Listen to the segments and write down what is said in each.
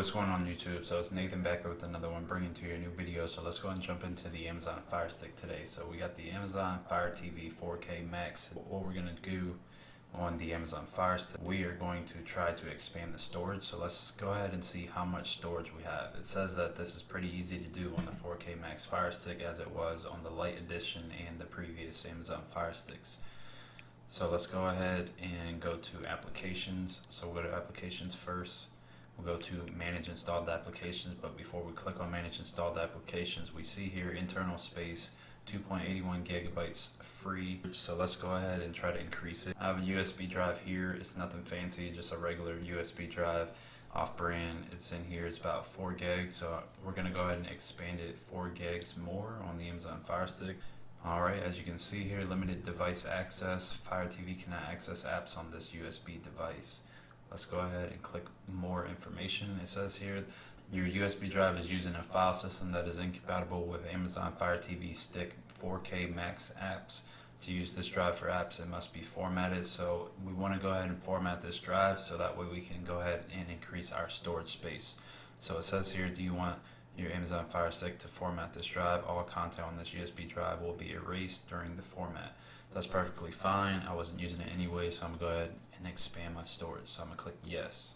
what's going on YouTube? So it's Nathan back with another one, bringing to you a new video. So let's go and jump into the Amazon Fire Stick today. So we got the Amazon Fire TV 4K Max. What we're gonna do on the Amazon Fire Stick, we are going to try to expand the storage. So let's go ahead and see how much storage we have. It says that this is pretty easy to do on the 4K Max Fire Stick as it was on the Lite Edition and the previous Amazon Fire Sticks. So let's go ahead and go to applications. So we'll go to applications first. We'll go to manage installed applications, but before we click on manage installed applications, we see here internal space 2.81 gigabytes free. So let's go ahead and try to increase it. I have a USB drive here. It's nothing fancy, just a regular USB drive, off brand. It's in here, it's about 4 gigs. So we're gonna go ahead and expand it 4 gigs more on the Amazon Fire Stick. Alright, as you can see here, limited device access. Fire TV cannot access apps on this USB device. Let's go ahead and click more information. It says here, your USB drive is using a file system that is incompatible with Amazon Fire TV Stick 4K Max apps. To use this drive for apps, it must be formatted. So we want to go ahead and format this drive so that way we can go ahead and increase our storage space. So it says here, do you want your Amazon Fire Stick to format this drive? All content on this USB drive will be erased during the format. That's perfectly fine. I wasn't using it anyway, so I'm gonna go ahead and expand my storage. So I'm gonna click yes.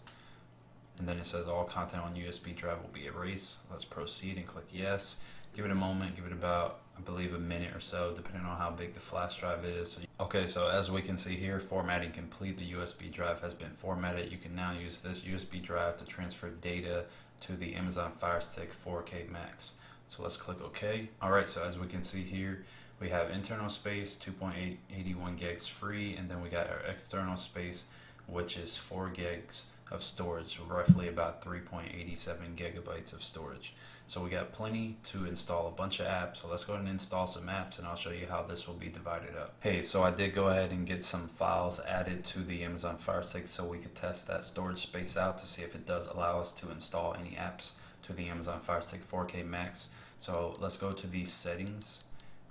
And then it says all content on USB drive will be erased. Let's proceed and click yes. Give it a moment, give it about, I believe, a minute or so, depending on how big the flash drive is. Okay, so as we can see here, formatting complete. The USB drive has been formatted. You can now use this USB drive to transfer data to the Amazon Fire Stick 4K Max. So let's click OK. Alright, so as we can see here, we have internal space 2.81 gigs free, and then we got our external space, which is 4 gigs of storage, roughly about 3.87 gigabytes of storage. So we got plenty to install a bunch of apps. So let's go ahead and install some apps, and I'll show you how this will be divided up. Hey, so I did go ahead and get some files added to the Amazon Fire Stick so we could test that storage space out to see if it does allow us to install any apps to the Amazon Fire Stick 4K Max. So let's go to these settings.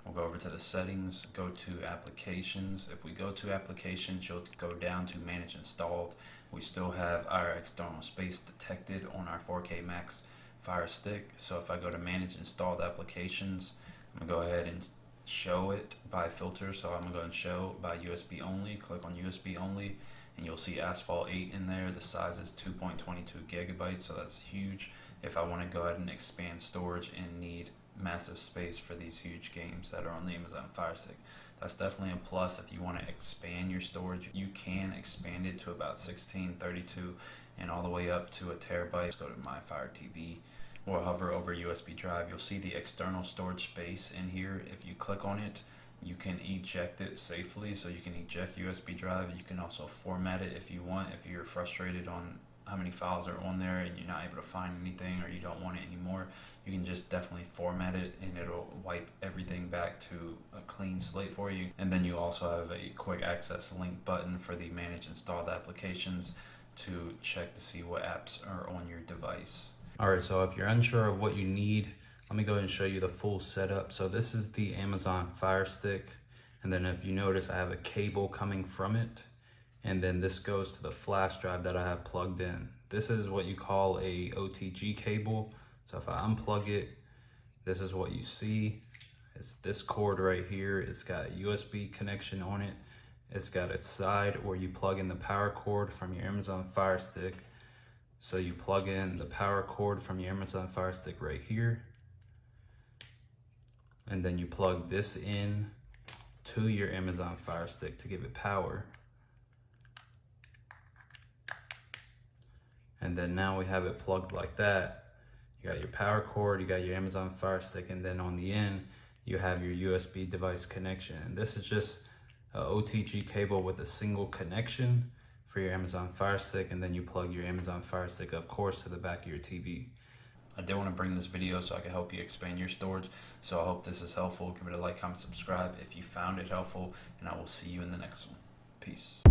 We'll go over to the settings, go to applications. If we go to applications, you'll go down to manage installed. We still have our external space detected on our 4K Max Fire Stick. So if I go to manage installed applications, I'm gonna go ahead and show it by filter. So I'm gonna go and show by USB only. Click on USB only, and you'll see Asphalt 8 in there. The size is 2.22 gigabytes, so that's huge. If I want to go ahead and expand storage and need massive space for these huge games that are on the Amazon Fire Stick, that's definitely a plus. If you want to expand your storage, you can expand it to about 16, 32, and all the way up to a terabyte. Let's go to My Fire TV or hover over USB drive. You'll see the external storage space in here. If you click on it, you can eject it safely. So you can eject USB drive. You can also format it if you want. If you're frustrated on how many files are on there and you're not able to find anything, or you don't want it anymore, you can just definitely format it and it'll wipe everything back to a clean slate for you. And then you also have a quick access link button for the manage installed applications to check to see what apps are on your device. Alright, so if you're unsure of what you need, let me go ahead and show you the full setup. So this is the Amazon Fire Stick, and then if you notice, I have a cable coming from it, and then this goes to the flash drive that I have plugged in. This is what you call a OTG cable. So if I unplug it, this is what you see. It's this cord right here. It's got a USB connection on it. It's got its side where you plug in the power cord from your Amazon Fire Stick. So you plug in the power cord from your Amazon Fire Stick right here, and then you plug this in to your Amazon Fire Stick to give it power. And then now we have it plugged like that. You got your power cord, you got your Amazon Fire Stick, and then on the end, you have your USB device connection. And this is just a OTG cable with a single connection for your Amazon Fire Stick, and then you plug your Amazon Fire Stick, of course, to the back of your TV. I did want to bring this video so I can help you expand your storage. So I hope this is helpful. Give it a like, comment, subscribe if you found it helpful, and I will see you in the next one. Peace.